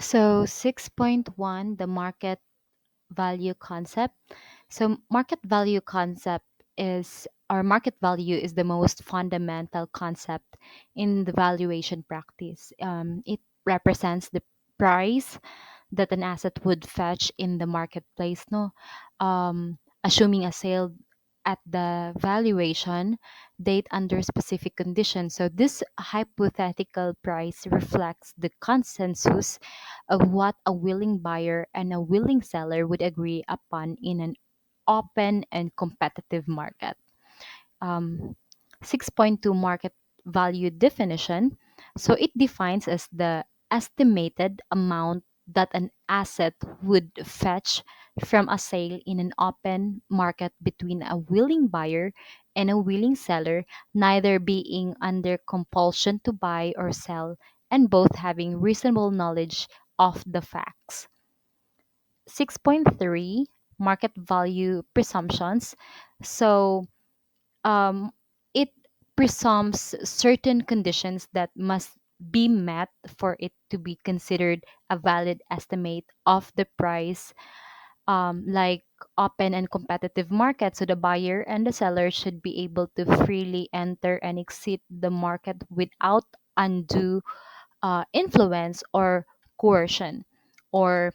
So 6.1, the market value concept. So market value concept is or market value is the most fundamental concept in the valuation practice. It represents the price that an asset would fetch in the marketplace, no, assuming a sale at the valuation date under specific conditions. So this hypothetical price reflects the consensus of what a willing buyer and a willing seller would agree upon in an open and competitive market. um, 6.2 market value definition. So it defines as the estimated amount that an asset would fetch from a sale in an open market between a willing buyer and a willing seller, neither being under compulsion to buy or sell, and both having reasonable knowledge of the facts. 6.3 market value presumptions. So um, it presumes certain conditions that must be met for it to be considered a valid estimate of the price, like open and competitive market. So the buyer and the seller should be able to freely enter and exit the market without undue influence or coercion or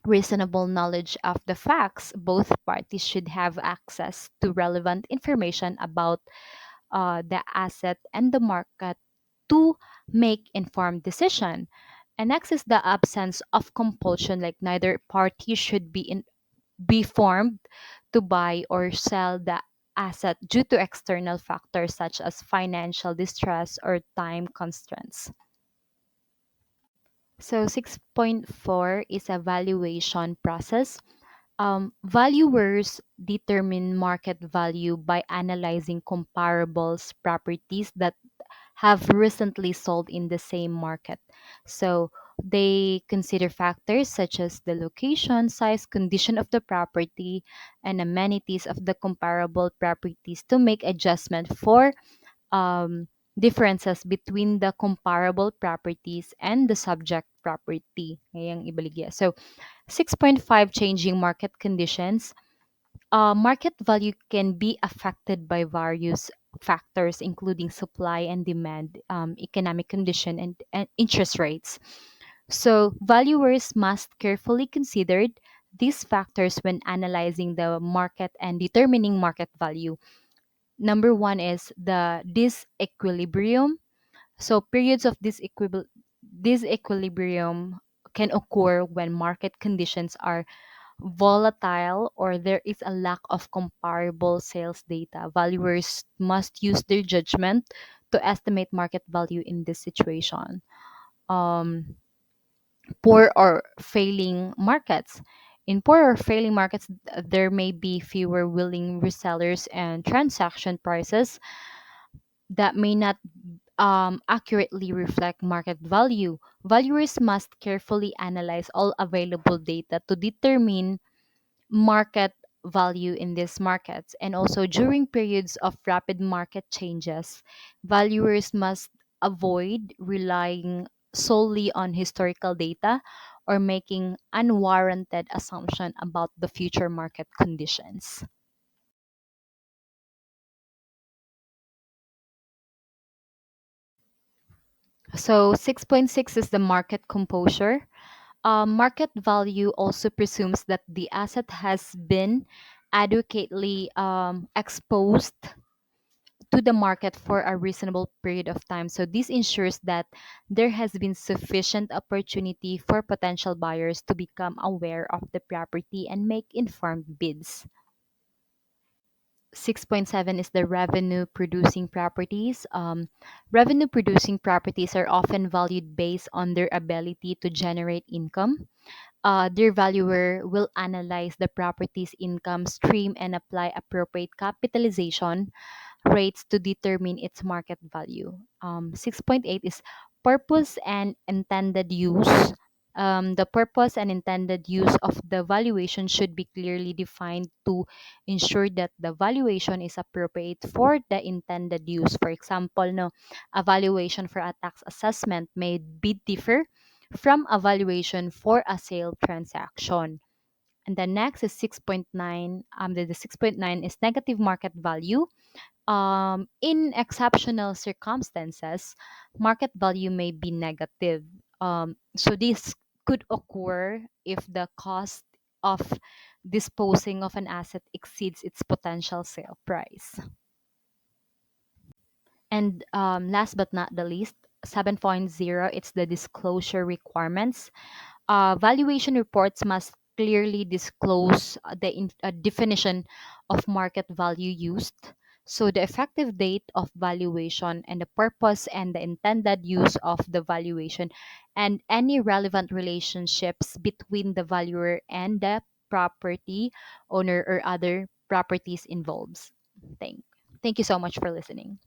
reasonable knowledge of the facts. Both parties should have access to relevant information about the asset and the market to make informed decision. And next is the absence of compulsion, like neither party should be formed to buy or sell the asset due to external factors such as financial distress or time constraints. So 6.4 is a valuation process. Valuers determine market value by analyzing comparables properties that have recently sold in the same market. So they consider factors such as the location, size, condition of the property, and amenities of the comparable properties to make adjustment for differences between the comparable properties and the subject property. Ngayang ibaligya. So 6.5, changing market conditions. Market value can be affected by various factors, including supply and demand, economic condition, and interest rates. So, valuers must carefully consider these factors when analyzing the market and determining market value. Number one is the disequilibrium. So, periods of disequilibrium can occur when market conditions are volatile or there is a lack of comparable sales data. Valuers must use their judgment to estimate market value in this situation. Um, Poor or failing markets. In poor or failing markets, there may be fewer willing resellers and transaction prices that may not accurately reflect market value. Valuers must carefully analyze all available data to determine market value in these markets. And also during periods of rapid market changes, valuers must avoid relying solely on historical data or making unwarranted assumption about the future market conditions. So 6.6 is the market composure. Market value also presumes that the asset has been adequately exposed to the market for a reasonable period of time. So this ensures that there has been sufficient opportunity for potential buyers to become aware of the property and make informed bids. 6.7 is the revenue producing properties. Revenue producing properties are often valued based on their ability to generate income. Their valuer will analyze the property's income stream and apply appropriate capitalization rates to determine its market value. 6.8 is purpose and intended use. The purpose and intended use of the valuation should be clearly defined to ensure that the valuation is appropriate for the intended use. For example, no, a valuation for a tax assessment may be differ from a valuation for a sale transaction. And the next is 6.9. The 6.9 is negative market value. In exceptional circumstances, market value may be negative. So this could occur if the cost of disposing of an asset exceeds its potential sale price. And last but not the least, 7.0, it's the disclosure requirements. Valuation reports must clearly disclose the definition of market value used. So, the effective date of valuation and the purpose and the intended use of the valuation, and any relevant relationships between the valuer and the property owner or other properties involved. Thank, thank you so much for listening.